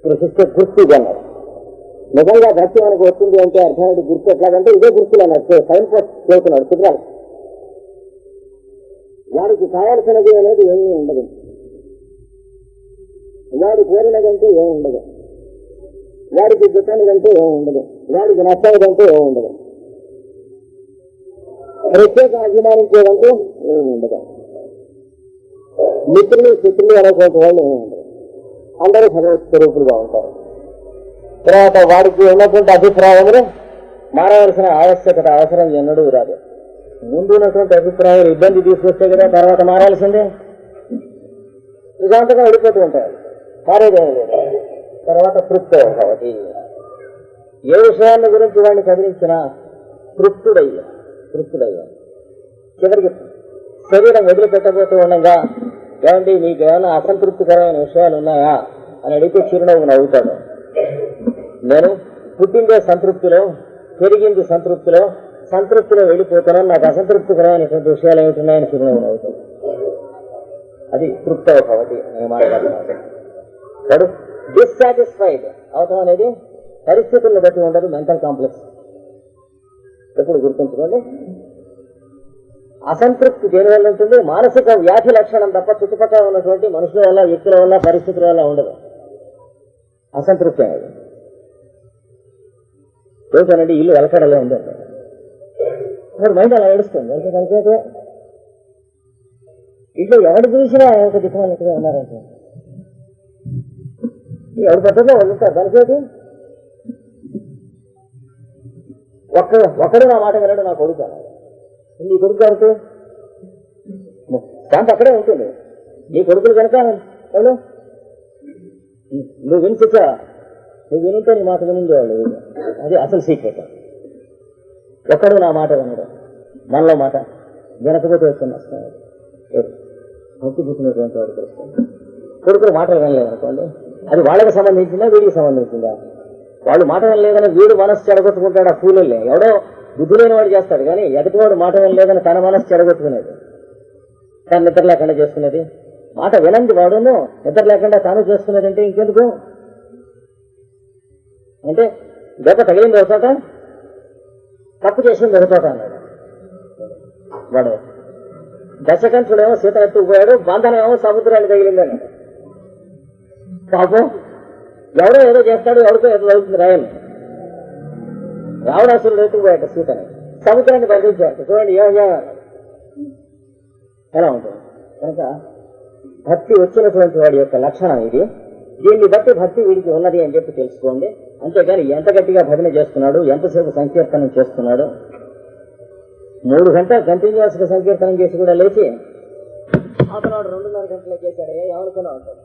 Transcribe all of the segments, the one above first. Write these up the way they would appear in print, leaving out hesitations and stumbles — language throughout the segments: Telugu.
ప్రశిస్తే గుర్తు అన్నారు. నిజంగా భక్తి మనకు వస్తుంది అంటే అర్థమైంది. గుర్తు ఎట్లాగంటే ఇదే గుర్తులు అన్నారు. సైన్ పోస్ట్ చేస్తున్నాడు కుట్రాలు. వాడికి కావాల్సినది అనేది ఏమీ ఉండదు, వాడు కోరినదంటే ఏమి ఉండదు, వాడికి గిట్టనిదంటే ఏమి ఉండదు, వాడికి నచ్చనిదంటే ఏమి ఉండదు, ప్రత్యేక అభిమానించేదంటూ ఏమి ఉండదు, మిత్రులు శత్రులు అనేటువంటి వాళ్ళు ఏమి ఉండదు. అందరూ భగవత్ స్వరూపులుగా ఉంటారు. తర్వాత వాడికి ఉన్నటువంటి అభిప్రాయములు మారవలసిన ఆవశ్యకత అవసరం ఎన్నడూ రాదు. ముందు ఉన్నటువంటి అభిప్రాయాలు ఇబ్బంది తీసుకొస్తే కదా తర్వాత మారాల్సిందే. నిజాంతగా వెళ్ళిపోతూ ఉంటాయి, మారేదేమీ లేదు. తర్వాత తృప్తి కాబట్టి ఏ విషయాన్ని గురించి వాడిని కదిలించినా తృప్తుడయ్యా. చివరికి శరీరం వదిలిపెట్టబోతూ ఉండగా ఏమండి మీకు ఏమైనా అసంతృప్తికరమైన విషయాలు ఉన్నాయా అని అడిగితే చిరునవ్వు నవ్వుతాడు. నేను పుట్టిందే సంతృప్తిలో, పెరిగింది సంతృప్తిలో, సంతృప్తిలో వెళ్ళిపోతున్నాను, నాకు అసంతృప్తికరమైనటువంటి విషయాలు ఏమిటున్నాయని చిరునవ్వు నవ్వుతాడు. అది తృప్తి భవతి నేను మాట్లాడుతున్నాడు. డిస్సాటిస్ఫైడ్ అవటం అనేది పరిస్థితులను బట్టి ఉండదు, మెంటల్ కాంప్లెక్స్. ఎప్పుడు గుర్తుంచుకోండి, అసంతృప్తి దేనివల్ల ఉంటుంది? మానసిక వ్యాధి లక్షణం తప్ప చుట్టుపక్కల ఉన్నటువంటి మనుషుల వల్ల, వ్యక్తుల వల్ల, పరిస్థితుల వల్ల ఉండదు అసంతృప్తి అనేది. ఏమిటనండి ఇల్లు వెలకడలే ఉందండి, మరి మైండ్ అలా ఏడుస్తుంది. అంటే ఇంట్లో ఎవరు చూసినా ఒక దిక్కుగా ఉన్నారంటే ఎవరి పద్ధతిలో వదులుతారు. దానికేది ఒక్కడే నా మాట వినడు, నా కొడుకు అన్నాడు. నీ కొడుకు కాబట్టి దాంతో అక్కడే ఉంటుంది. నీ కొడుకులు కనుక వాళ్ళు నువ్వు వినిపించా, నువ్వు వినితే నీ మాట వినిందేవాళ్ళు. అది అసలు సీక్రెట్. ఒక్కడు నా మాట వినడు, మనలో మాట వినకపోతే వస్తున్నా భక్తి పుట్టినటువంటి వాడు తెలుస్తుంది. కొడుకులు మాటలు వినలేదనుకోండి, అది వాళ్ళకి సంబంధించిందా వీడికి సంబంధించిందా? వాళ్ళు మాట వినలేదని వీడు మనసు చెడగొట్టుకుంటాడు. ఆ పూలే ఎవడో బుద్ధి లేని వాడు చేస్తాడు, కానీ ఎదుటివాడు మాట వినలేదని తన మనసు చెడగొట్టుకునేది, తను నిద్ర లేకుండా చేసుకునేది. మాట వినంది వాడును నిద్ర లేకుండా తాను చేసుకునేది అంటే ఇంకెందుకు? అంటే దెబ్బ తగిలింది ఒక చోట, తప్పు చేసింది ఒక చోట అన్నాడు వాడు. దశకంఠుడేమో సీత ఎత్తుకుపోయాడు, బంధనమేమో సముద్రాన్ని తగిలిందని. పాపం ఎవడో ఏదో చేస్తాడు, ఎవరికో ఏదో అవుతుంది రాయని. రావణాసురుడు ఎత్తుకుపోయాడు సీతని, సముద్రాన్ని బంధించాడు. చూడండి ఎలా ఉంటుంది. కనుక భక్తి వచ్చినటువంటి వాడి యొక్క లక్షణం ఇది. దీన్ని బట్టి భక్తి వీడికి ఉన్నది అని చెప్పి తెలుసుకోండి. అంతేగాని ఎంత గట్టిగా భజన చేస్తున్నాడు, ఎంతసేపు సంకీర్తనం చేస్తున్నాడు, 3 గంటలు కంటిన్యూస్ గా సంకీర్తనం చేసి కూడా లేచి అతనాడు 2.5 గంటలే చేశాడు, ఎవరికైనా ఉంటాడు.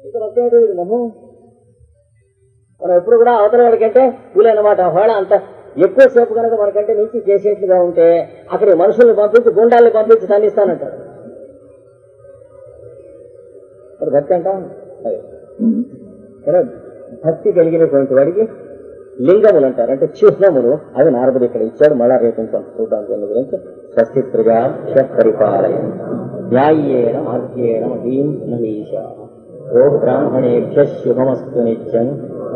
ఇక్కడ వచ్చేది మనం ఎప్పుడు కూడా అవతల వాడికంటే వీలైనమాట. ఒకవేళ అంత ఎక్కువసేపు కనుక మనకంటే నుంచి చేసేట్లుగా ఉంటే అక్కడ మనుషుల్ని పంపించి, గుండాల్ని పంపించి దండిస్తానంటాడు. మరి భక్తి అంట భక్తి కలిగినటువంటి వాడికి లింగములు అంటారు, అంటే చిహ్నములు. అవి నారదుడు ఇక్కడ ఇచ్చాడు. మళ్ళా రేపు చూద్దాం దీని గురించి. స్వస్తి ప్రజా పరిపాలయ న్యాయేన మార్గేణ మహీం నహీష ఓ బ్రాహ్మణేభ్య శుభమస్తు నిత్యం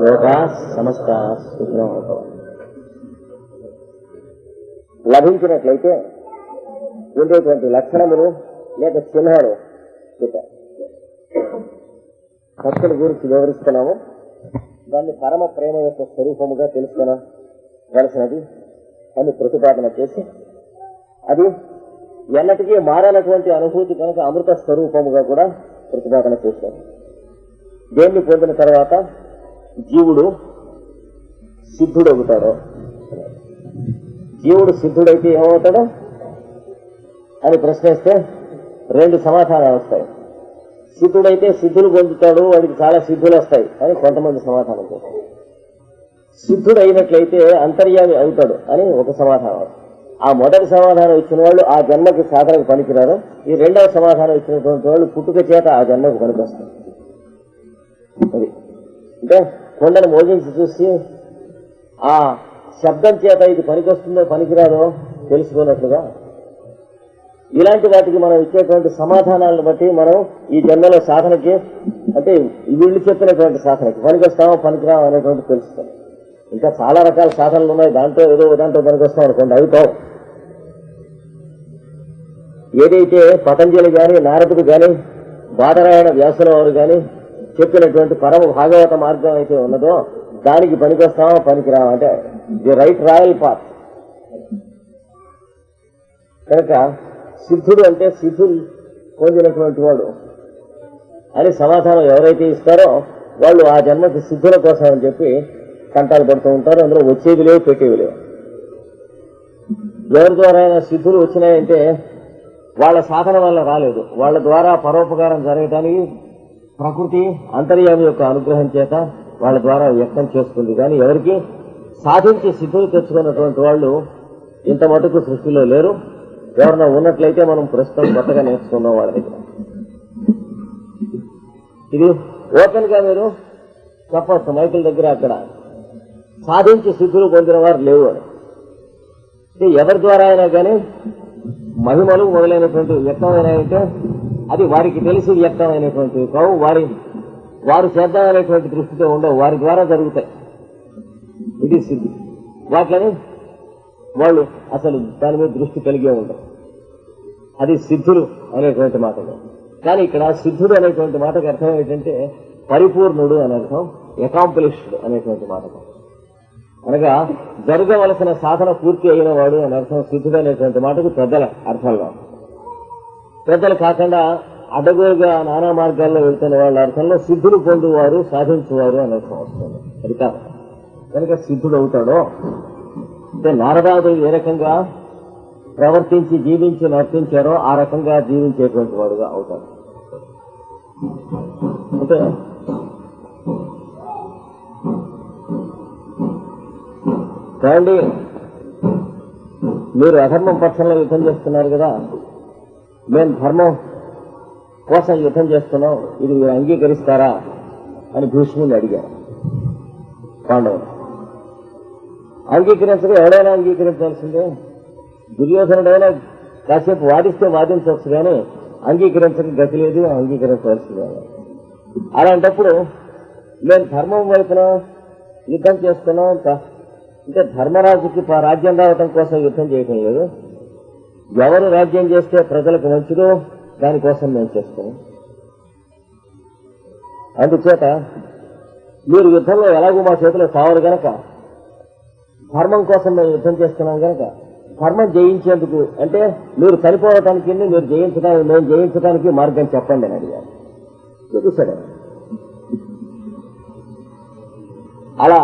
లోకా సమస్తా సుఖినో భవంతు. లభించినట్లయితే ఉండేటువంటి లక్షణములు లేక చిహ్నాలు చెప్పారు. భక్తుల గురించి వివరిస్తున్నాము. దాన్ని పరమ ప్రేమ యొక్క స్వరూపముగా తెలుసుకోవలసినది అని ప్రతిపాదన చేసి, అది ఎన్నటికీ మారనటువంటి అనుభూతి కనుక అమృత స్వరూపముగా కూడా ప్రతిపాదన చేశారు. దేన్ని పొందిన తర్వాత జీవుడు సిద్ధుడవుతాడో, జీవుడు సిద్ధుడైతే ఏమవుతాడో అని ప్రశ్నిస్తే 2 సమాధానాలు వస్తాయి. సిద్ధుడైతే సిద్ధులు పొందుతాడు, వాడికి చాలా సిద్ధులు వస్తాయి అని కొంతమంది సమాధానం చేస్తారు. సిద్ధుడు అయినట్లయితే అంతర్యామి అవుతాడు అని ఒక సమాధానం. ఆ మొదటి సమాధానం ఇచ్చిన వాళ్ళు ఆ జన్మకి సాధనకు పనికిరారు. ఈ 2వ సమాధానం ఇచ్చినటువంటి వాళ్ళు పుట్టుక చేత ఆ జన్మకు పనికొస్తారు. అది అంటే కొండను మోగించి చూసి ఆ శబ్దం చేత ఇది పనికొస్తుందో పనికిరాదో తెలుసుకున్నట్లుగా ఇలాంటి వాటికి మనం ఇచ్చేటువంటి సమాధానాలను బట్టి మనం ఈ జన్మలో సాధనకి అంటే వీళ్ళు చెప్పినటువంటి సాధనకి పనికొస్తామో పనికిరామో అనేటువంటి తెలుస్తాం. ఇంకా చాలా రకాల సాధనలు ఉన్నాయి, దాంట్లో ఏదో దాంట్లో పనికొస్తాం అనుకోండి, అవి కావు. ఏదైతే పతంజలి గాని నారదుడు గాని బాదరాయణ వ్యాసుల వారు గాని చెప్పినటువంటి పరమ భాగవత మార్గం అయితే ఉన్నదో దానికి పనికొస్తామో పనికిరామో అంటే ది రైట్ రాయల్ పాత్. కనుక సిద్ధుడు అంటే సిద్ధులు పొందినటువంటి వాడు అని సమాధానం ఎవరైతే ఇస్తారో వాళ్ళు ఆ జన్మకి సిద్ధుల కోసం అని చెప్పి కంటాలు పడుతూ ఉంటారు. అందులో వచ్చేవి లేవు, పెట్టేవి లేవు. ఎవరి ద్వారా అయినా సిద్ధులు వచ్చినాయంటే వాళ్ళ సాధన వల్ల రాలేదు, వాళ్ళ ద్వారా పరోపకారం జరగటానికి ప్రకృతి అంతర్యామి యొక్క అనుగ్రహం చేత వాళ్ళ ద్వారా వ్యక్తం చేసుకుంది. కానీ ఎవరికి సాధించి సిద్ధులు తెచ్చుకున్నటువంటి వాళ్ళు ఇంత మటుకు సృష్టిలో లేరు. ఎవరన్నా ఉన్నట్లయితే మనం ప్రస్తుతం కొత్తగా నేర్చుకున్నాం వాళ్ళ దగ్గర. ఇది ఓపెన్ గా మీరు చెప్పచ్చు మైకుల దగ్గర అక్కడ సాధించి సిద్ధులు పొందిన వారు లేవు అని. ఎవరి ద్వారా అయినా కానీ మహిమలు మొదలైనటువంటి వ్యక్తమైనాయంటే అది వారికి తెలిసి వ్యక్తమైనటువంటి కావు, వారు చేద్దామనేటువంటి దృష్టితో ఉండవు, వారి ద్వారా జరుగుతాయి. ఇది సిద్ధి. వాటిని వాళ్ళు అసలు దాని మీద దృష్టి కలిగే ఉండవు. అది సిద్ధులు అనేటువంటి మాటలు. కానీ ఇక్కడ సిద్ధుడు అనేటువంటి మాటకు అర్థం ఏంటంటే పరిపూర్ణుడు అని అర్థం, అకాంప్లిష్డ్ అనేటువంటి మాటకు. అనగా జరగవలసిన సాధన పూర్తి అయిన వాడు అని అర్థం సిద్ధుడు అనేటువంటి మాటకు పెద్దల అర్థంలో. పెద్దలు కాకుండా అడ్డగోలుగా నానా మార్గాల్లో వెళ్తున్న వాళ్ళ అర్థంలో సిద్ధులు పొందువారు సాధించేవారు అని అర్థం వస్తుంది. అది కాదు. కనుక సిద్ధుడు అవుతాడో అంటే నారదాదులు ఏ రకంగా ప్రవర్తించి జీవించి నర్తించారో ఆ రకంగా జీవించేటువంటి వాడుగా అవుతాడు. అంటే చూడండి, మీరు అధర్మం పక్షంలో యుద్ధం చేస్తున్నారు కదా, మేము ధర్మం కోసం యుద్ధం చేస్తున్నాం, ఇది మీరు అంగీకరిస్తారా అని భీష్ముని అడిగారు పాండవులు. అంగీకరించగా ఎవడైనా అంగీకరించాల్సిందే. దుర్యోధనుడైనా కాసేపు వాదిస్తే వాదించవచ్చు, కానీ అంగీకరించక గతి లేదు, అంగీకరించవలసిందే. అలాంటప్పుడు మేము ధర్మం వైపున యుద్ధం చేస్తున్నాం అంటే ధర్మరాజుకి రాజ్యం రావటం కోసం యుద్ధం చేయటం లేదు. ఎవరు రాజ్యం చేస్తే ప్రజలకు మంచిదో దానికోసం మేము చేస్తున్నాం. అందుచేత మీరు యుద్ధంలో ఎలాగో మా చేతిలో చావరు గనక ధర్మం కోసం మేము యుద్ధం చేస్తున్నాం గనక ధర్మం జయించేందుకు అంటే మీరు చనిపోవటానికి మీరు జయించడానికి మేము జయించడానికి మార్గం చెప్పండి అని అడిగారు. చూసాడు. అలా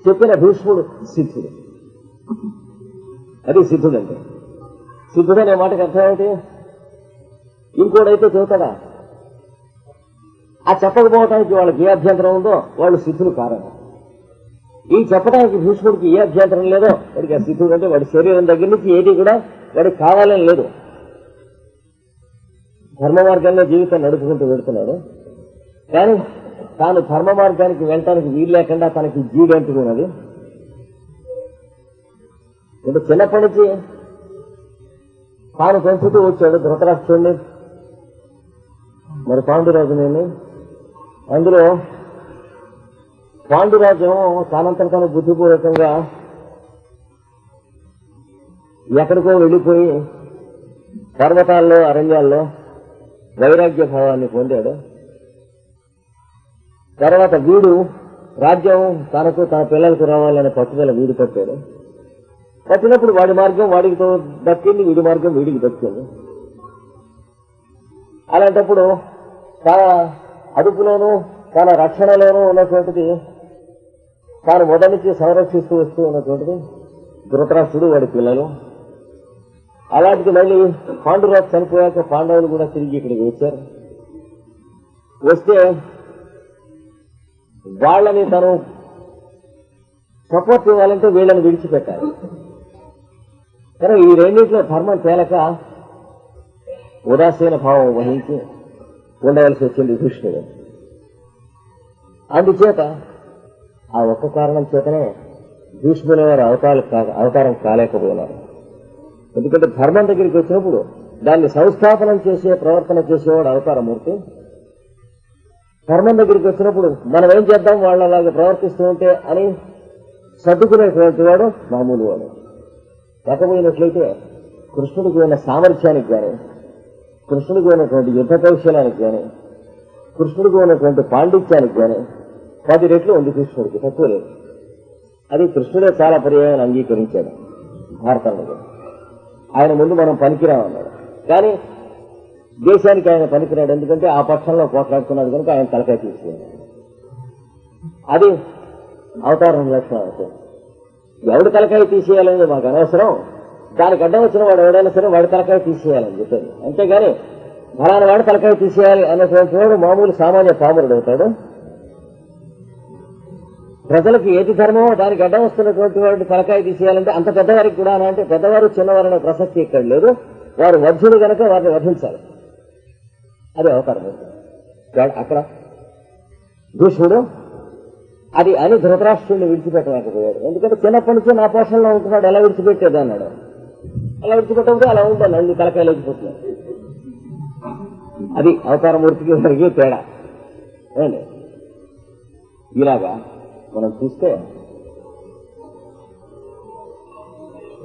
చెప్పిన భీష్ముడు సిద్ధుడు. అది సిద్ధుడు అంటే. సిద్ధుడు అనే మాటకు అర్థం ఏంటి? ఇంకోడైతే చెబుతాడా? ఆ చెప్పకపోవటానికి వాళ్ళకి ఏ అభ్యంతరం ఉందో వాళ్ళు సిద్ధులు కారణం. ఈ చెప్పడానికి భీష్ముడికి ఏ అభ్యంతరం లేదో వాడికి ఆ సిద్ధుడు అంటే వాడి శరీరం దగ్గర నుంచి ఏది కూడా వాడికి కావాలని లేదు. ధర్మ మార్గంలో జీవితం నడుపుకుంటూ వెళుతున్నాడు. కానీ తాను ధర్మ మార్గానికి వెళ్ళటానికి వీలు లేకుండా తనకి జీడంటుకున్నది. ఇప్పుడు చిన్నప్పటి నుంచి తాను పెంచుతూ వచ్చాడు ధృతరాష్ట్రుడిని, మరి పాండురాజుని. అందులో పాండురాజ్యం తానంతట తాను బుద్ధిపూర్వకంగా ఎక్కడికో వెళ్ళిపోయి పర్వతాల్లో అరణ్యాల్లో వైరాగ్య భావాన్ని పొందాడు. తర్వాత వీడు రాజ్యం తనకు తన పిల్లలకు రావాలనే పట్టుదల వీడు పట్టాడు. పట్టినప్పుడు వాడి మార్గం వాడికి దక్కింది, వీడి మార్గం వీడికి దక్కింది. అలాంటప్పుడు తన అదుపులోనూ తన రక్షణలోనూ ఉన్నటువంటిది తాను మొదటి నుంచి సంరక్షిస్తూ వస్తూ ఉన్నటువంటిది ధృతరాష్ట్రుడు, వాడి పిల్లలు. అలాంటిది మళ్ళీ పాండురాజు చనిపోయాక పాండవులు కూడా తిరిగి ఇక్కడికి వచ్చారు. వస్తే వాళ్ళని తను సపోర్ట్ ఇవ్వాలంటే వీళ్ళని విడిచిపెట్టాలి. కానీ ఈ రెండింటిలో ధర్మం తేలక ఉదాసీన భావం వహించి ఉండవలసి వచ్చింది కృష్ణుడు. అందుచేత ఆ ఒక్క కారణం చేతనే భీష్ముల వారు అవతారం కాలేకపోయినారు. ఎందుకంటే ధర్మం దగ్గరికి వచ్చినప్పుడు దాన్ని సంస్థాపనం చేసే ప్రవర్తన చేసేవాడు అవతారమూర్తి. ధర్మం దగ్గరికి వచ్చినప్పుడు మనం ఏం చేద్దాం వాళ్ళలాగా ప్రవర్తిస్తూ ఉంటే అని సర్దుకునేటువంటి వాడు మామూలు వాడు. లేకపోయినట్లయితే కృష్ణుడికి ఉన్న సామర్థ్యానికి కానీ, కృష్ణుడికి ఉన్నటువంటి యుద్ధ కౌశలానికి కానీ, కృష్ణుడికి ఉన్నటువంటి పాండిత్యానికి కానీ 10 రెట్లు ఉంది కృష్ణుడికి, తక్కువ లేదు. అది కృష్ణుడే చాలా పర్యాయాన్ని అంగీకరించాడు భారతంలో. ఆయన ముందు మనం పనికిరామన్నాడు. కానీ దేశానికి ఆయన పనికిరాడు, ఎందుకంటే ఆ పక్షంలో పోట్లాడుతున్నాడు కనుక ఆయన తలకాయ తీసేయాలి. అది అవతారం లక్షణం. అంటే ఎవడు తలకాయ తీసేయాలనేది మాకు అనవసరం, దానికి అడ్డం వచ్చిన వాడు ఎవడైనా సరే వాడి తలకాయ తీసేయాలని చెప్పేది. అంతేగాని ఫలానా వాడు తలకాయ తీసేయాలి అనేటువంటి వాడు మామూలు సామాన్య పామరుడు అవుతాడు. ప్రజలకు ఏది ధర్మమో దానికి అడ్డం వస్తున్నటువంటి వాడిని తలకాయ తీసేయాలంటే అంత పెద్దవారికి కూడా అంటే పెద్దవారు చిన్నవారనే ప్రసక్తి ఇక్కడ లేదు. వారు వధ్యుడు కనుక వారిని వధించాలి. అది అవతారం. అక్కడ భీష్ముడు అది అని ధృతరాష్ట్రుడిని విడిచిపెట్టలేకపోయాడు. ఎందుకంటే చిన్నప్పటి నుంచి నా పోషణలో ఉంటున్నాడు, ఎలా విడిచిపెట్టేది అన్నాడు. అలా విడిచిపెట్టకపోతే అలా ఉంటాను అన్ని తలకాయ లేకపోతున్నాడు. అది అవతారమూర్తికి జరిగే తేడా. ఏమండి, ఇలాగా మనం చూస్తే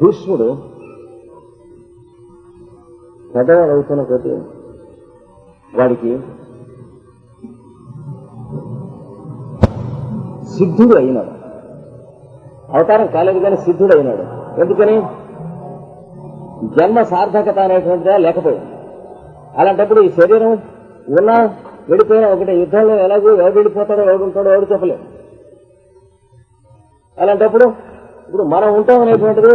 భీష్ముడు పెద్దవాడు అవుతున్న కొద్దీ వాడికి సిద్ధుడు అయినాడు. అవతారం కాలేదు కానీ సిద్ధుడు అయినాడు. ఎందుకని జన్మ సార్థకత అనేటువంటిదా లేకపోయింది. అలాంటప్పుడు ఈ శరీరం ఉన్నా వెళ్ళిపోయినా ఒకటే. యుద్ధంలో ఎలాగో ఎవడు వెళ్ళిపోతాడో ఎవడుంటాడో ఎవడు చెప్పలేదు. అలాంటప్పుడు ఇప్పుడు మనం ఉంటాం అనేటువంటిది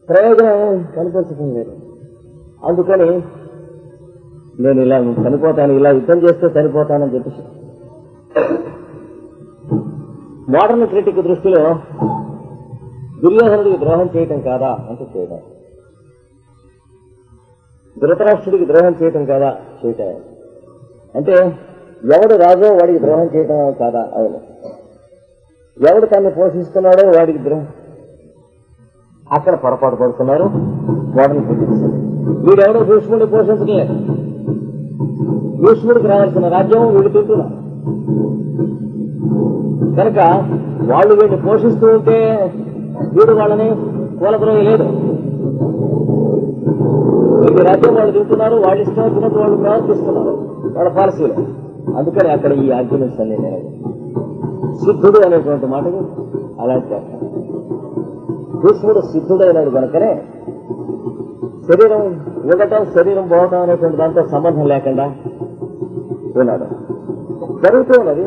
ప్రయోజనం కనిపించడం లేదు. అందుకని నేను ఇలా చనిపోతాను, ఇలా యుద్ధం చేస్తే చనిపోతానని చెప్పేసి మోడర్న్ క్రిటిక్ దృష్టిలో దుర్యోధనుడికి ద్రోహం చేయటం కాదా అంటే చేయడం, ధృతరాష్ట్రుడికి ద్రోహం చేయటం కాదా చేయటం. అంటే ఎవడు రాజో వాడికి ద్రోహం చేయటం కాదా? అవును. ఎవడు తను పోషిస్తున్నాడో వాడికి ద్రోహం. అక్కడ పొరపాటు పడుతున్నారు మోడర్న్ క్రిటిక్స్. వీడెవడో భీష్ముడిని పోషించలేదు. భీష్ముడికి రావాల్సిన రాజ్యం వీళ్ళు తింటున్నారు కనుక వాళ్ళు వీడిని పోషిస్తూ ఉంటే వీడు వాళ్ళని కూలద్రోయలేదు. వీడి రాజ్యం వాళ్ళు తింటున్నారు, వాళ్ళు ఇష్టం వచ్చినట్టు వాళ్ళు ప్రవర్తిస్తున్నారు, వాళ్ళ పాలసీలు. అందుకని అక్కడ ఈ ఆర్గ్యుమెంట్స్ అన్ని నేను సిద్ధుడు అనేటువంటి మాటకు అలాంటి భీష్ముడు సిద్ధుడైనాడు కనుకనే శరీరం ఉండటం శరీరం పోవటం అనేటువంటి దాంతో సంబంధం లేకుండా ఉన్నాడు. జరుగుతూ ఉన్నది.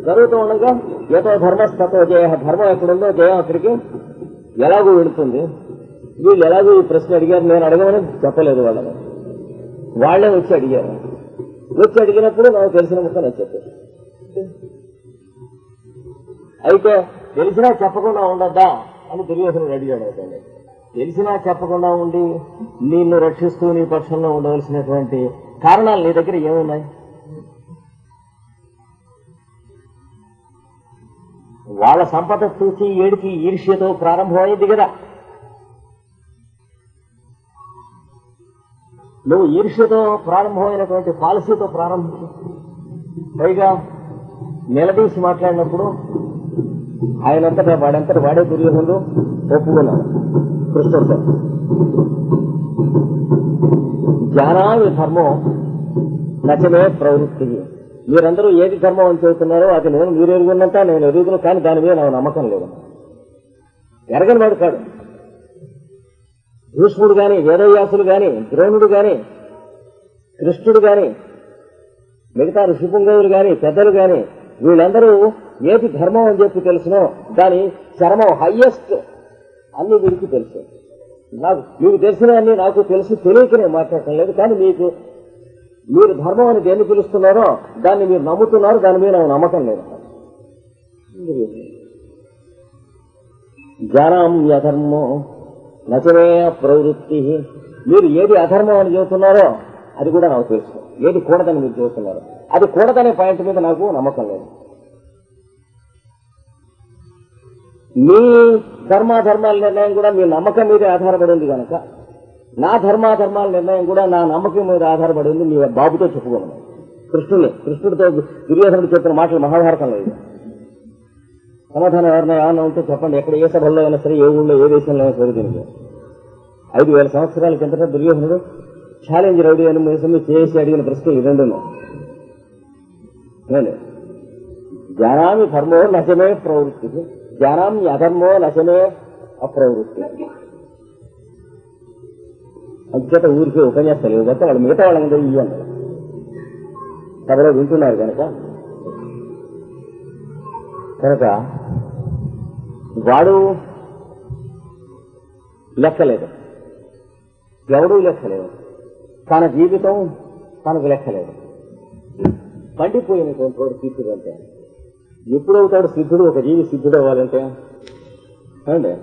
జరుగుతూ ఉండగా ఏదో ధర్మస్తతో జయ, ధర్మం ఎక్కడుందో జయం అక్కడికి ఎలాగూ వెళుతుంది. వీళ్ళు ఎలాగో ఈ ప్రశ్న అడిగారు, నేను అడగమని చెప్పలేదు వాళ్ళని, వాళ్లే వచ్చి అడిగారు. వచ్చి అడిగినప్పుడు నాకు తెలిసిన ముక్క నేను చెప్పాను. అయితే తెలిసినా చెప్పకుండా ఉండద్దా అని దుర్యోధనుడు అడిగాడు. అవుతాడు తెలిసినా చెప్పకుండా ఉండి నిన్ను రక్షిస్తూ నీ పక్షంలో ఉండవలసినటువంటి కారణాలు నీ దగ్గర ఏమున్నాయి? వాళ్ళ సంపద చూసి ఏడికి ఈర్ష్యతో ప్రారంభమైంది కదా. నువ్వు ఈర్ష్యతో ప్రారంభమైనటువంటి పాలసీతో ప్రారంభించు. పైగా నిలదీసి మాట్లాడినప్పుడు ఆయనంతటా వాడే దుర్యోధనుడు ఒప్పుకున్నాడు కృష్ణుడితో. జ్ఞానావి ధర్మం నచమే ప్రవృత్తి. మీరందరూ ఏది ధర్మం అని చెబుతున్నారో అది మీరు ఎరుగున్నంత నేను ఎరుగును, కానీ దాని మీద నాకు నమ్మకం లేదు. ఎరగని వాడు కాడు భీష్ముడు గాని, వేదవ్యాసులు గాని, ద్రోణుడు గాని, కృష్ణుడు గాని, మిగతా ఋషిపుంగవులు గాని, పెద్దలు గాని, వీళ్ళందరూ ఏది ధర్మం అని చెప్పి తెలుసునో దాని చరమం హయ్యెస్ట్ అన్ని వీరికి తెలుసు. మీకు తెలిసినవన్నీ నాకు తెలుసు, తెలియకనే మాట్లాడటం లేదు. కానీ మీరు ధర్మం అని దేన్ని పిలుస్తున్నారో దాన్ని మీరు నమ్ముతున్నారు, దాని మీద నాకు నమ్మకం లేదు. జ్ఞానామ్యధర్మో నచమే ప్రవృత్తి. మీరు ఏది అధర్మం అని చెబుతున్నారో అది కూడా నాకు తెలుసు. ఏది కూడదని మీరు చెబుతున్నారు అది కూడదనే పాయింట్ మీద నాకు నమ్మకం లేదు. మీ ధర్మాధర్మాల నిర్ణయం కూడా మీ నమ్మకం మీదే ఆధారపడి ఉంది కనుక నా ధర్మాధర్మాల నిర్ణయం కూడా నా నమ్మకం మీద ఆధారపడి ఉంది. మీ బాబుతో చెప్పుకోమను. కృష్ణుడితో దుర్యోధనుడు చెప్పిన మాటలు మహాభారతంలో ఇది. సమాధానం ఎవరైనా ఏమన్నా ఉంటే చెప్పండి. ఎక్కడ ఏ సభల్లో అయినా సరే, ఏ ఊళ్ళో ఏ దేశంలో అయినా సరే దీనికి 5,000 సంవత్సరాల కిందట దుర్యోధనుడు ఛాలెంజ్ రౌడీ అని మీద చేసి అడిగిన ప్రశ్న ఈ రెండును. నేను జానామి ధర్మో నశమే ప్రవృత్తి, జానామి అధర్మో నశమే అప్రవృత్తి. అంచేత ఊరికి ఉపన్యాసాలు కాబట్టి వాళ్ళు మిగతా వాళ్ళందరూ ఇవి అన్నారు. సభలో వింటున్నారు కనుక వాడు లెక్కలేదు, ఎవడూ లెక్కలేదు, తన జీవితం తనకు లెక్కలేదు. పండిపోయినటువంటి వాడు సిద్ధుడు అంటే ఎప్పుడవుతాడు సిద్ధుడు? ఒక జీవి సిద్ధుడు అవ్వాలంటే అండి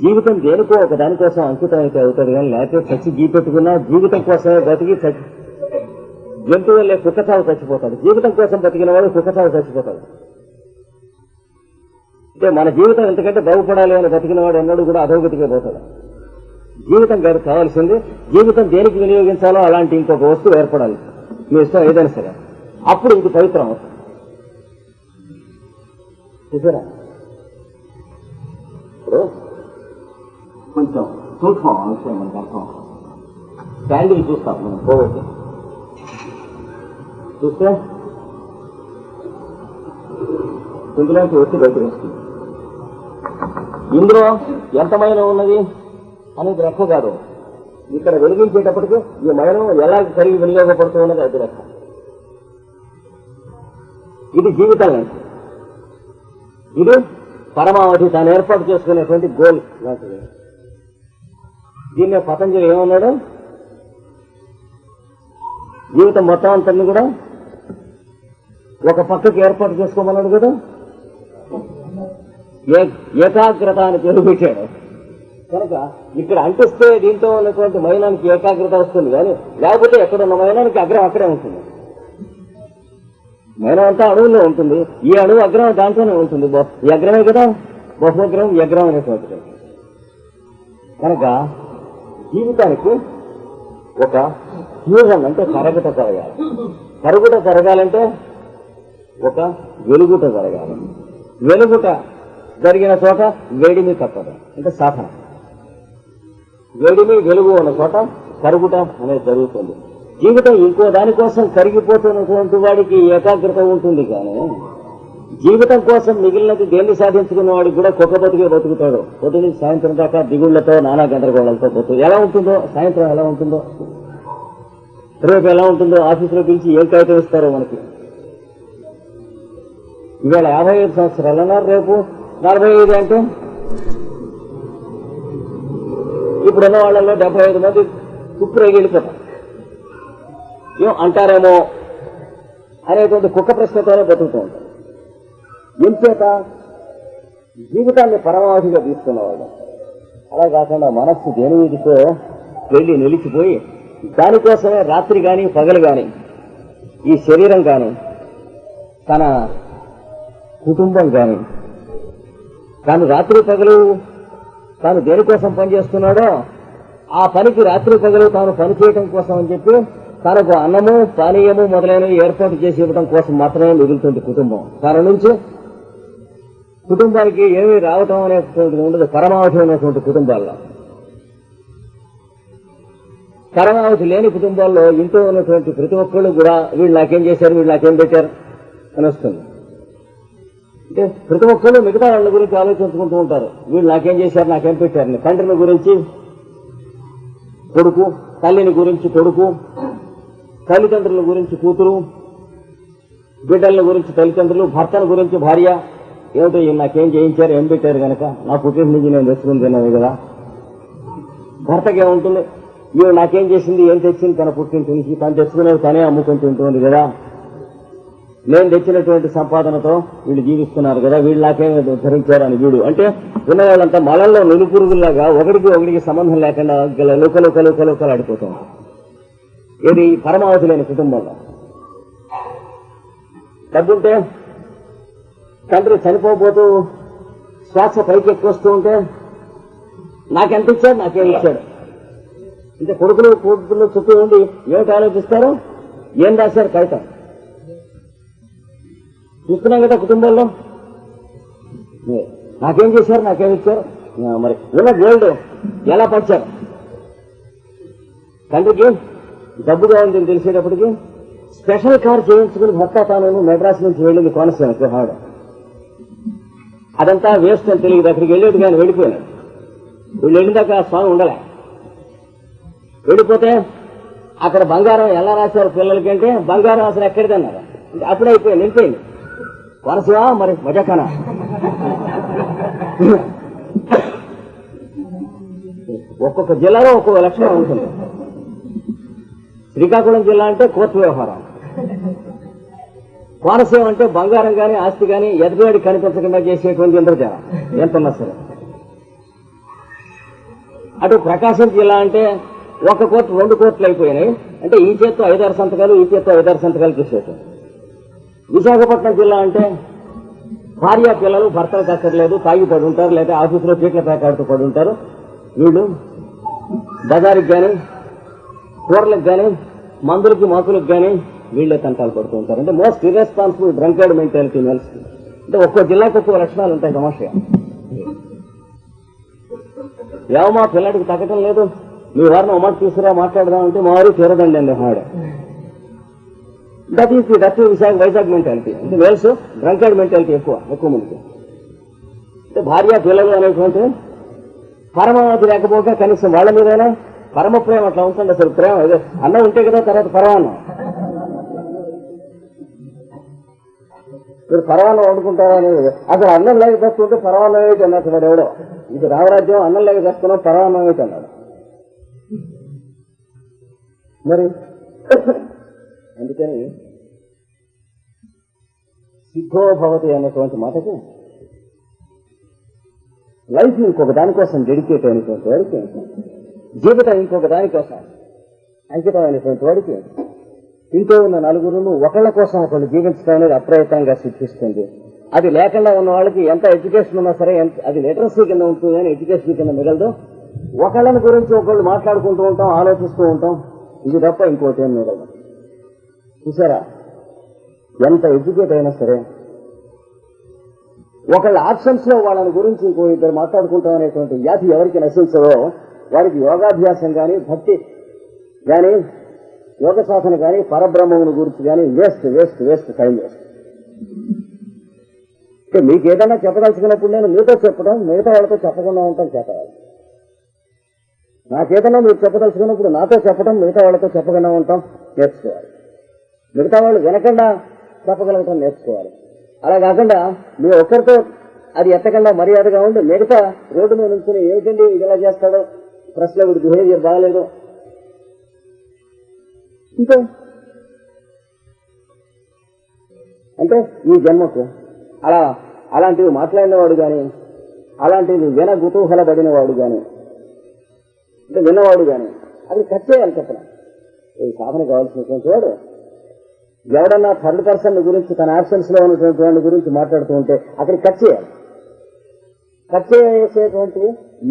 జీవితం దేనికో ఒక దానికోసం అంకితం అయితే అవుతాడు కానీ లేకపోతే చచ్చి జీపెట్టుకున్నా జీవితం కోసమే బతికి జంతువులే కుక్క చావు చచ్చిపోతాడు. జీవితం కోసం బతికిన వాడు కుక్క చావు చచ్చిపోతాడు. అంటే మన జీవితం ఎంతకంటే బాగుపడాలి అని బతికిన వాడు ఎన్నడూ కూడా అధోగతిగా పోతాడు. జీవితం గారికి కావాల్సింది జీవితం దేనికి వినియోగించాలో అలాంటి ఇంకొక వస్తువు ఏర్పడాలి. మీ ఇష్టం ఏదైనా సరే, అప్పుడు ఇంక పవిత్రం అవుతుంది. చూసారా? ఇప్పుడు కొంచెం సూక్ష్మం విషయం మనకు అర్థం. క్యాండిల్ చూస్తాం మనం పోవచ్చు, చూస్తే ఇందులోంచి వచ్చి బయటకు వస్తుంది. ఇందులో ఎంత మైనం ఉన్నది అనేది లెక్క కాదు. ఇక్కడ వెలిగించేటప్పటికి ఈ మైనం ఎలా కలిగి వినియోగపడుతూ ఉన్నది అది లెక్క. ఇది జీవితం లాంటిది. ఇది పరమావధి తాను ఏర్పాటు చేసుకునేటువంటి గోల్ లాంటిది. దీన్నే పతంజలి ఏమన్నాడు? జీవితం మొత్తం అంతా కూడా ఒక పక్కకి ఏర్పాటు చేసుకోమన్నాడు కదా. ఏకాగ్రత అని పేరు పెట్టాడు కనుక ఇక్కడ అంటిస్తే దీంతో ఉన్నటువంటి మైనానికి ఏకాగ్రత వస్తుంది కానీ లేకపోతే ఎక్కడున్న మైనానికి అగ్రం అక్కడే ఉంటుంది. మైనం అంతా అణువులో ఉంటుంది, ఈ అణువు అగ్రం దాంట్లోనే ఉంటుంది. ఈ అగ్రమే కదా బహుగ్రహం, ఈ అగ్రం అనేటువంటిది. కనుక జీవితానికి ఒక ఫ్యూజన్ అంటే కరగుట జరగాలి. కరుగుట జరగాలంటే ఒక వెలుగుట జరగాలి. వెలుగుట జరిగిన చోట వేడిమి తప్పదు, అంటే సాధన. వేడిమి వెలుగు ఉన్న చోట కరుగుట అనేది జరుగుతుంది. జీవితం ఇంకో దానికోసం కరిగిపోతున్నటువంటి వాడికి ఏకాగ్రత ఉంటుంది కానీ జీవితం కోసం మిగిలినది దేన్ని సాధించుకున్న వాడికి కూడా కుక్క బతికే బతుకుతాడు. పొద్దున సాయంత్రం దాకా దిగుళ్లతో నానా గందరగోళాలతో పోతుంది. ఎలా ఉంటుందో సాయంత్రం, ఎలా ఉంటుందో రేపు, ఎలా ఉంటుందో ఆఫీసులో పిలిచి ఏం కాగితం ఇస్తారో మనకి. ఇవాళ 55 సంవత్సరాలు అన్నారు, రేపు 45 అంటే ఇప్పుడున్న వాళ్ళలో 75 మంది కుక్కరేగి వెళ్ళిపోతారు. ఏం అంటారేమో అనేటువంటి కుక్క ప్రశ్నతోనే బతుకుతూ ఉంటారు. ఎంచేత జీవితాన్ని పరమావధిగా తీసుకున్నవాళ్ళు. అలా కాకుండా మనస్సు దేని మీదకో వెళ్ళి నిలిచిపోయి దానికోసమే రాత్రి కానీ పగలు కానీ ఈ శరీరం కానీ తన కుటుంబం కానీ తాను రాత్రి పగలు తాను దేనికోసం పనిచేస్తున్నాడో ఆ పనికి రాత్రి పగలు తాను పనిచేయటం కోసం అని చెప్పి తనకు అన్నము పానీయము మొదలైనవి ఏర్పాటు చేసి ఇవ్వడం కోసం మాత్రమే మిగులుతుంది కుటుంబం. తన నుంచి కుటుంబానికి ఏమీ రావటం అనేటువంటిది ఉండదు పరమావధి అనేటువంటి కుటుంబాల్లో. పరమావధి లేని కుటుంబాల్లో ఇంట్లో ఉన్నటువంటి ప్రతి ఒక్కళ్ళు కూడా వీళ్ళు నాకేం చేశారు, వీళ్ళు నాకేం పెట్టారు అని వస్తుంది. అంటే ప్రతి ఒక్కళ్ళు మిగతా వాళ్ళ గురించి ఆలోచించుకుంటూ ఉంటారు. వీళ్ళు నాకేం చేశారు, నాకేం పెట్టారని. తండ్రిని గురించి కొడుకు, తల్లిని గురించి కొడుకు, తల్లిదండ్రుల గురించి కూతురు, బిడ్డల గురించి తల్లిదండ్రులు, భర్తల గురించి భార్య. ఏమిటో నాకేం చేయించారు, ఏం పెట్టారు కనుక నా పుట్టిన నుంచి నేను తెచ్చుకుని తిన్నాను కదా. భర్తకి ఏముంటుంది, వీళ్ళు నాకేం చేసింది, ఏం తెచ్చింది తన పుట్టింటి నుంచి, తను తెచ్చుకునేది తనే అమ్ముకొని తింటుంది కదా. నేను తెచ్చినటువంటి సంపాదనతో వీళ్ళు జీవిస్తున్నారు కదా, వీళ్ళు నాకేం ధరించారు అని వీడు. అంటే ఉన్నవాళ్ళంతా మలంలో నులుపురుగుల్లాగా ఒకడికి సంబంధం లేకుండా లోకలు ఆడిపోతాం. ఇది పరమావధి లేని కుటుంబంలో. డబ్బుంటే తండ్రి చనిపోబోతూ శ్వాస పైకి ఎక్కువస్తూ ఉంటే నాకెంత ఇచ్చాడు, నాకేం ఇచ్చాడు అంటే కొడుకులు చుట్టూ ఉండి ఏమిటి ఆలోచిస్తారు, ఏం రాశారు కాగితం చూస్తున్నాం కదా కుటుంబాల్లో. నాకేం చేశారు, నాకేం ఇచ్చారు, మరి ఉన్న గోల్డ్ ఎలా పంచారు. తండ్రికి డబ్బుగా ఉందని తెలిసేటప్పటికి స్పెషల్ కార్ చేయించుకుని భర్త తాను మెడ్రాస్ నుంచి వెళ్ళింది కోనసీమకి ఆవిడ. అదంతా వేస్ట్ అని తెలియదు, అక్కడికి వెళ్ళేది కానీ వెళ్ళిపోయినాడు. వీళ్ళు వెళ్ళిందాక ఆ స్వామి ఉండలే. వెళ్ళిపోతే అక్కడ బంగారం ఎలా రాశారు పిల్లలకి అంటే బంగారం అసలు ఎక్కడిదన్నారు. అప్పుడే అయిపోయింది, వెళ్ళిపోయింది. కోనసీమ మరి మజాఖానా. ఒక్కొక్క జిల్లాలో ఒక్కొక్క లక్షణం ఉంటుంది. శ్రీకాకుళం జిల్లా అంటే కోర్టు వ్యవహారం, కోనసీమ అంటే బంగారం కానీ ఆస్తి కానీ ఎదుటివాడికి కనిపించకుండా చేసేటువంటి ఇంద్రజాలం ఎంతన్నా సరే. అటు ప్రకాశం జిల్లా అంటే ఒక కోర్టు 2 కోర్టులు అయిపోయినాయి, అంటే ఈ చేత్తో 5-6 సంతకాలు, ఈ చేత్తో 5-6 సంతకాలు చేసేసారు. విశాఖపట్నం జిల్లా అంటే భార్య పిల్లలు భర్తలకు అక్కర్లేదు, తాగి పడి ఉంటారు, లేదా ఆఫీసులో చీట్ల ప్యాకాడుతూ పడి ఉంటారు. వీళ్ళు బజారుకి కానీ కూరలకు కానీ మందులకి మాకులకు కానీ వీళ్ళే తంటాలు పడుతూ ఉంటారు. అంటే మోస్ట్ ఇర్రెస్పాన్సిబుల్ డ్రంకర్డ్ మెంటాలిటీ మెల్స్. అంటే ఒక్కో జిల్లాకు ఒక్కో లక్షణాలు ఉంటాయి. సమస్య ఏమో పిల్లాడికి తగ్గటం లేదు, మీ వారిని ఒక మాట తీసుకురా మాట్లాడదామంటే మా వారు తీరదండి అండి హాడ. That is Vizag mentality. అంటే వేల్స్ డ్రంకర్డ్ మెంటాలిటీ ఎక్కువ మందికి. అంటే భార్య పిల్లలు అనేటువంటి పరమావధి లేకపోతే కనీసం వాళ్ళ మీదైనా పరమ ప్రేమ అట్లా ఉంటుంది. అసలు ప్రేమ అదే అన్నం ఉంటే కదా తర్వాత పరమాన్నం. మీరు పరవాన్నం వండుకుంటారా అనేది అసలు అన్నం లేక తెస్తుంటే పరవాన్నం ఏంటి అన్నట్టు వాడు ఎవడో. ఇది రామరాజ్యం, అన్నం లేక తెస్తున్నాం పరవాన్నం ఏంటి అన్నాడు. మరి అందుకని సిద్ధో భవతి అనేటువంటి మాటకి లైఫ్ ఇంకొక దానికోసం డెడికేట్ అయినటువంటి వాడికి, జీవితం ఇంకొక దానికోసం అంకితమైనటువంటి వాడికి ఇంట్లో ఉన్న నలుగురును ఒకళ్ళ కోసం ఒకళ్ళు జీవించడం అనేది అప్రయత్నంగా సిద్ధిస్తుంది. అది లేకుండా ఉన్న వాళ్ళకి ఎంత ఎడ్యుకేషన్ ఉన్నా సరే, అది లిటరసీ కింద ఉంటుంది కానీ ఎడ్యుకేషన్ కింద మిగలదు. ఒకళ్ళని గురించి ఒకళ్ళు మాట్లాడుకుంటూ ఉంటాం, ఆలోచిస్తూ ఉంటాం, ఇది తప్ప ఇంకోటి ఏం మిగలదు. చూసారా, ఎంత ఎడ్యుకేట్ అయినా సరే ఒకళ్ళ ఆప్షన్స్ లో వాళ్ళని గురించి ఇంకో ఇద్దరు మాట్లాడుకుంటాం అనేటువంటి వ్యాధి ఎవరికి నశించదో వారికి యోగాభ్యాసం కానీ, భక్తి కానీ, యోగ సాధన కానీ, పరబ్రహ్మమును గురించి కానీ వేస్ట్ టైం వేస్ట్. మీకు ఏదైనా చెప్పదలుచుకున్నప్పుడు నేను మీతో చెప్పడం, మిగతా వాళ్ళతో చెప్పకుండా ఉంటాం చేతవాలి. నాకేదైనా మీరు చెప్పదలుచుకున్నప్పుడు నాతో చెప్పడం, మిగతా వాళ్ళతో చెప్పకుండా ఉంటాం నేర్చుకోవాలి. మిగతా వాళ్ళు వినకుండా చెప్పగలగటం నేర్చుకోవాలి. అలా కాకుండా మీరు ఒక్కరితో అది ఎత్తకుండా మర్యాదగా ఉండి మిగతా రోడ్డు మీద నుంచుని ఏమిటండి ఇది ఎలా చేస్తాడో, ప్రశ్న వీడి బిహేవియర్ బాగలేదు ఇంకా అంటే ఈ జన్మకు అలాంటివి మాట్లాడినవాడు కానీ, అలాంటివి కుతూహలపడినవాడు కానీ, అంటే విన్నవాడు కానీ అది కట్ చేయాలి. చెప్పడం ఈ సాధన కావాల్సినటువంటి వాడు ఎవడన్నా థర్డ్ పర్సన్ గురించి తన యాబ్సెన్స్ లో ఉన్నటువంటి వాడి గురించి మాట్లాడుతూ ఉంటే అక్కడికి కట్ చేయాలి. కట్ చేసేటువంటి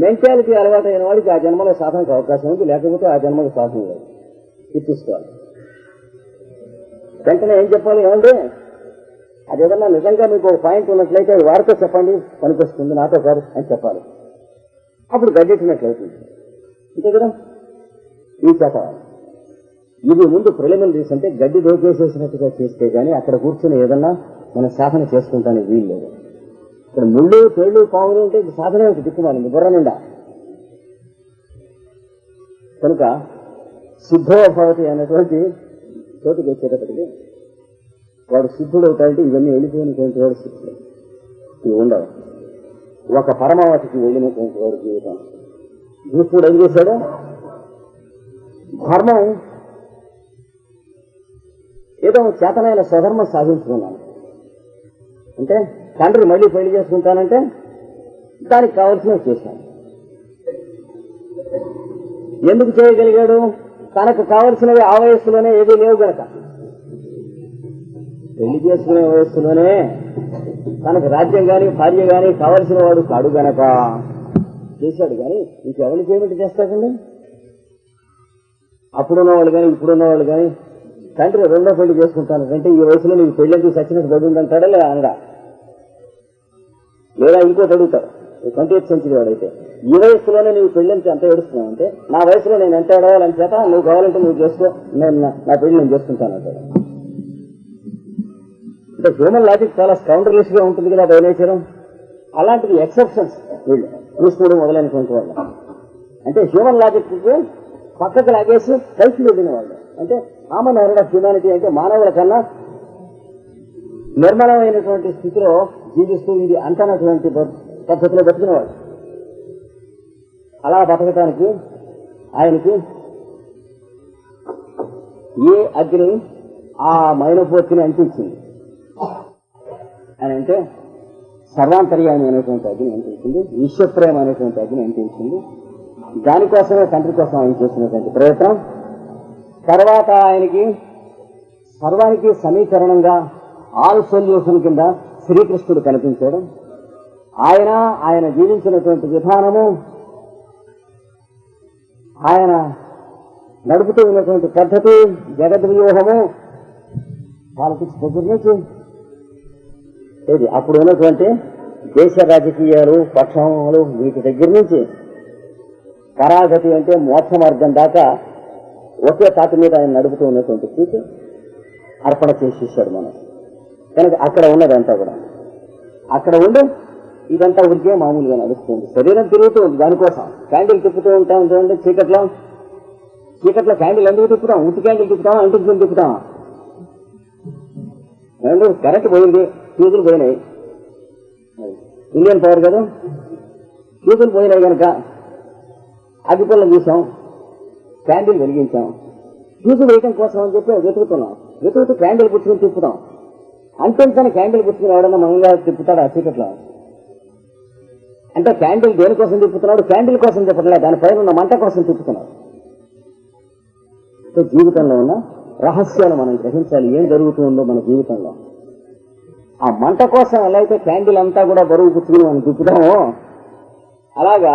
మెంటాలిటీ అలవాటు అయిన వాడికి ఆ జన్మలో సాధనకు అవకాశం ఉంది, లేకపోతే ఆ జన్మకు సాధన లేదు. తీసుకోవాలి. వెంటనే ఏం చెప్పాలి, ఏమండి అదేదన్నా నిజంగా మీకు ఒక పాయింట్ ఉన్నట్లయితే అది వారితో చెప్పండి, పనికొస్తుంది, నాతో కాదు అని చెప్పాలి. అప్పుడు గడ్డెట్టినట్లయితుంది. అంతే కదా. ఈ చెప్పాలి. ఇది ముందు ప్రిలిమినరీస్, అంటే గడ్డి దోచేసేసినట్టుగా చేస్తే గానీ అక్కడ కూర్చొని ఏదన్నా మనం సాధన చేసుకుంటానికి వీలు లేదు. ఇక్కడ ముళ్ళు తేళ్లు పాములు ఉంటే సాధన దిక్కుమాలి బుర్ర నిండా. కనుక సిద్ధో భవతి అనేటువంటి చోటుకి వచ్చేటప్పటికి వాడు సిద్ధుడు అవుతాయంటే ఇవన్నీ వెళ్ళిపోయినటువంటి వాడు సిద్ధుడు. ఇవి ఉండవు. ఒక పరమావధికి వెళ్ళినటువంటి వాడు జీవితం. భీష్ముడు ఏం చేశాడు, ధర్మం ఏదో చేతనైన స్వధర్మం సాధించుకున్నాను అంటే తండ్రి మళ్ళీ పెళ్లి చేసుకుంటానంటే దానికి కావలసినవి చేశాను. ఎందుకు చేయగలిగాడు, తనకు కావలసినవి ఆ వయస్సులోనే ఏదీ లేవు గనక. పెళ్లి చేసుకునే వయస్సులోనే తనకు రాజ్యం గాని భార్య గాని కావలసిన వాడు కాడు గనక చేశాడు. కానీ ఇంకెవరిని చేయమంటే చేస్తాడండి? అప్పుడున్న వాళ్ళు కానీ ఇప్పుడున్న వాళ్ళు కానీ తండ్రి రెండో పెళ్లి చేసుకుంటాను అంటే ఈ వయసులో నీకు పెళ్ళంటూ సచ్చినట్టు బదుందంటాడా లేదా అనడా? లేదా ఇంకోటి అడుగుతాడు 20th century వాడైతే, ఈ వయసులోనే నీవు పెళ్ళంటే అంత ఏడుస్తున్నావు అంటే నా వయసులో నేను ఎంత ఏడవాలని చేత నువ్వు కావాలంటే నువ్వు చేసుకో, నేను నా పెళ్లి నేను చేసుకుంటాను అంటాడు. అంటే హ్యూమన్ లాజిక్ చాలా స్కౌండర్లెస్ గా ఉంటుంది కదా బయలుదేరం. అలాంటిది ఎక్సెప్షన్స్ వీళ్ళు కృష్ణుడు మొదలైనటువంటి వాళ్ళు. అంటే హ్యూమన్ లాజిక్ పక్కకు లాగేసి పైకి వెళ్ళిన వాళ్ళు. అంటే కామన్ ఎర్రడ్ ఆఫ్ హ్యూమానిటీ అంటే మానవుల కన్నా నిర్మలమైనటువంటి స్థితిలో జీవిస్తూ ఇది అంటనటువంటి పద్ధతిలో బతికినవాడు. అలా బతకటానికి ఆయనకి ఏ అగ్ని ఆ మైనపోతిని అంటించింది అని అంటే సర్వాంతర్యామి అనేటువంటి అగ్ని అంటించింది, ఈశ్వప్రేమ అనేటువంటి అగ్ని అంటించింది. దానికోసమే తండ్రి కోసం ఆయన చేసినటువంటి ప్రయత్నం. తర్వాత ఆయనకి సర్వానికి సమీకరణంగా ఆల్ సొల్యూషన్ కింద శ్రీకృష్ణుడు కనిపించాడు. ఆయన జీవించినటువంటి విధానము, ఆయన నడుపుతూ ఉన్నటువంటి పద్ధతి, జగద్వ్యూహము, పాలిటిక్స్ దగ్గర నుంచి అప్పుడు ఉన్నటువంటి దేశ రాజకీయాలు, పక్షములు, వీటి దగ్గర నుంచి పరాగతి అంటే మోక్ష మార్గం దాకా ఒకే తాటి మీద ఆయన నడుపుతూ ఉన్నటువంటి స్థితి అర్పణ చేసేసాడు మనం. కనుక అక్కడ ఉన్నదంతా కూడా అక్కడ ఉండి ఇదంతా ఉరికే మామూలుగా నడుస్తుంది. శరీరం తిరుగుతూ ఉంది. దానికోసం క్యాండిల్ తిప్పుతూ ఉంటాం చూడండి. చీకట్లో క్యాండిల్ ఎందుకు తిప్పుతాం? ఉట్టి క్యాండిల్ తిప్పుతామా, అంటించుకుని తిప్పుతామా? కరెంట్ పోయింది, ఫ్యూజులు పోయినాయి. ఇండియన్ పవర్ కదా, ఫ్యూజులు పోయినాయి కనుక అగ్గిపుల్లం తీసాం, క్యాండిల్ వెలిగించాం. ఫ్యూజు వేయటం కోసం అని చెప్పి వెతుకుతూ క్యాండిల్ పుచ్చుకుని తిప్పుతాం. అంతేంతని క్యాండిల్ పుచ్చుకుని ఎవడన్నా మంగళ తిప్పుతాడు ఆ చీకట్లో? అంటే క్యాండిల్ దేనికోసం తిప్పుతున్నాడు? క్యాండిల్ కోసం తిప్పట్లేదు, దానిపైన ఉన్న మంట కోసం తిప్పుతున్నాడు. జీవితంలో ఉన్న రహస్యాలు మనం గ్రహించాలి. ఏం జరుగుతుందో మన జీవితంలో. ఆ మంట కోసం ఎలా అయితే క్యాండిల్ అంతా కూడా బరువు పుచ్చుకుని మనం తిప్పుతామో, అలాగా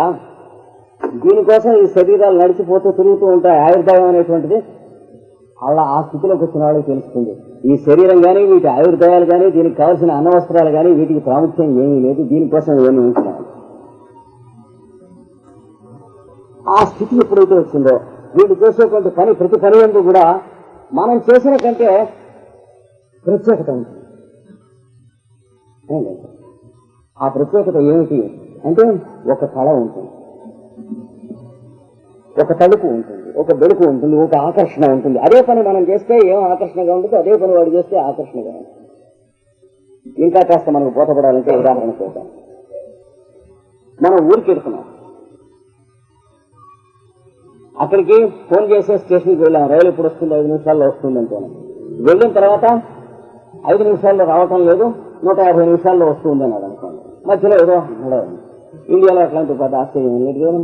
దీనికోసం ఈ శరీరాలు నడిచిపోతూ తిరుగుతూ ఉంటాయి. ఆయుర్దాయం అనేటువంటిది అలా ఆ స్థితిలోకి వచ్చిన వాళ్ళకి తెలుస్తుంది. ఈ శరీరం కానీ, వీటి ఆయుర్దాయాలు కానీ, దీనికి కావాల్సిన అన్నవస్త్రాలు కానీ, వీటికి ప్రాముఖ్యం ఏమీ లేదు, దీనికోసం ఏమీ ఉంటున్నాం. ఆ స్థితి ఎప్పుడైతే వచ్చిందో వీళ్ళు చేసేటువంటి పని, ప్రతి పని అందు కూడా మనం చేసిన కంటే ప్రత్యేకత ఉంటుంది. ఆ ప్రత్యేకత ఏమిటి అంటే ఒక కళ ఉంటుంది, ఒక తడుపు ఉంటుంది, ఒక బెడుకు ఉంటుంది, ఒక ఆకర్షణ ఉంటుంది. అదే పని మనం చేస్తే ఏం ఆకర్షణగా ఉంటుంది, అదే పని వాడు చేస్తే ఆకర్షణగా ఉంటుంది. ఇంకా కాస్త మనకు బోధపడాలంటే ఉదాహరణ చూద్దాం. మనం ఊరికి వెళ్తున్నాం, అక్కడికి ఫోన్ చేసే స్టేషన్కి వెళ్ళాం. రైలు ఎప్పుడు వస్తుంది, 5 నిమిషాల్లో వస్తుందంటే. వెళ్ళిన తర్వాత 5 నిమిషాల్లో రావటం లేదు, 150 నిమిషాల్లో వస్తుంది అన్నాడు అనుకోండి. మధ్యలో ఏదో ఇండియాలో అట్లాంటి పెద్ద ఆశ్చర్యం లేదు కదా.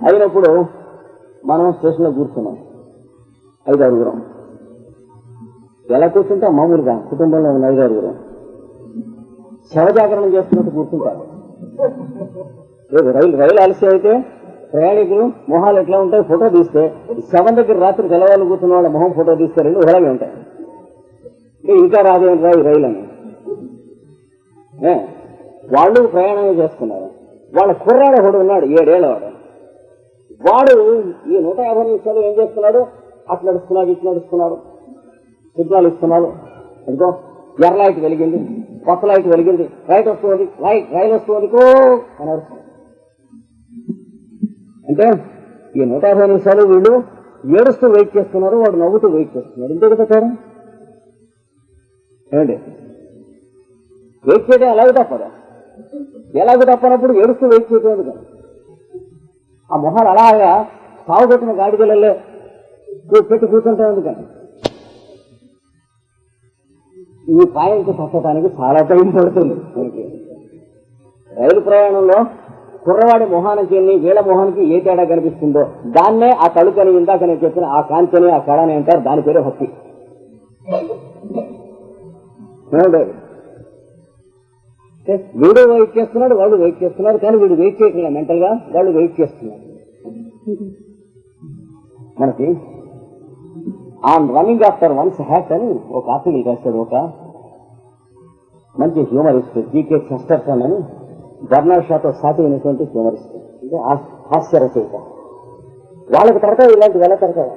అయినప్పుడు మనం స్టేషన్లో కూర్చున్నాం, 5 ఎలా కూర్చుంటాం? మామూలుగా కుటుంబంలో ఉన్న 5 శవజాగరణం చేస్తున్నట్టు కూర్చుంటారు. రైలు ఆలస్యం అయితే ప్రయాణికులు మొహాలు ఎట్లా ఉంటాయి? ఫోటో తీస్తే శవం దగ్గర రాత్రి తెల్లవాళ్ళు కూర్చున్న వాళ్ళ మొహం ఫోటో తీస్తే 2 అలాగే ఉంటాయి. ఇంకా రాదేంట్రా ఈ రైలు అని వాళ్ళు ప్రయాణమే చేస్తున్నారు. వాళ్ళ కుర్రాడు ఒకడు ఉన్నాడు, 7 ఏళ్ల వాడు ఈ 150 నిమిషాలు ఏం చేస్తున్నాడు? అటు నడుస్తున్నాడు, ఇటు నడుస్తున్నాడు, సిగ్నల్ ఇస్తున్నాడు. ఎందుకో ఎర్ర లైట్ వెలిగింది, కొత్త లైట్ వెలిగింది, రైట్ వస్తుంది, రైలు వస్తుంది అని అడుస్తుంది. అంటే ఈ 150 నిమిషాలు వీళ్ళు ఏడుస్తూ వెయిట్ చేస్తున్నారు, వాడు నవ్వుతూ వెయిట్ చేస్తున్నాడు. ఇంతే కదా తేడా ఏమండి? వెయిట్ చేయడం ఎలాగ తప్పదా? ఎలాగ తప్పనప్పుడు ఏడుస్తూ వెయిట్ చేయడం కదా. ఆ మొహాలు అలాగా సాగు పెట్టిన గాడిదలల్లే పెట్టి కూర్చుంటా ఉంది. కానీ ఈ పాయింట్ తప్పడానికి చాలా టైం పడుతుంది మనకి. రైలు ప్రయాణంలో కుర్రవాడి మొహానికి వీళ్ళ మొహానికి ఏ తేడా కనిపిస్తుందో దాన్నే ఆ తలుకని, ఇందాక నేను చెప్పిన ఆ కాంతిని, ఆ కళని అంటారు. దాని పేరే భక్తి. వీడు వెయిట్ చేస్తున్నాడు, వాళ్ళు వెయిట్ చేస్తున్నారు, కానీ వీడు వెయిట్ చేయట్లేదు మెంటల్ గా, వాళ్ళు వెయిట్ చేస్తున్నారు. మనకి on running after once hat అని ఒక ఆర్టికల్ రాశాడు ఒక మంచి హ్యూమరిస్ట్ జీకే చెస్టర్టన్ అని, బర్నార్డ్ షాతో సాటి అయినటువంటి హ్యూమరిస్ట్, అంటే హాస్య రచయిత. వాళ్ళకి తడతాయి, ఇలాంటి వాళ్ళ తడతాయి.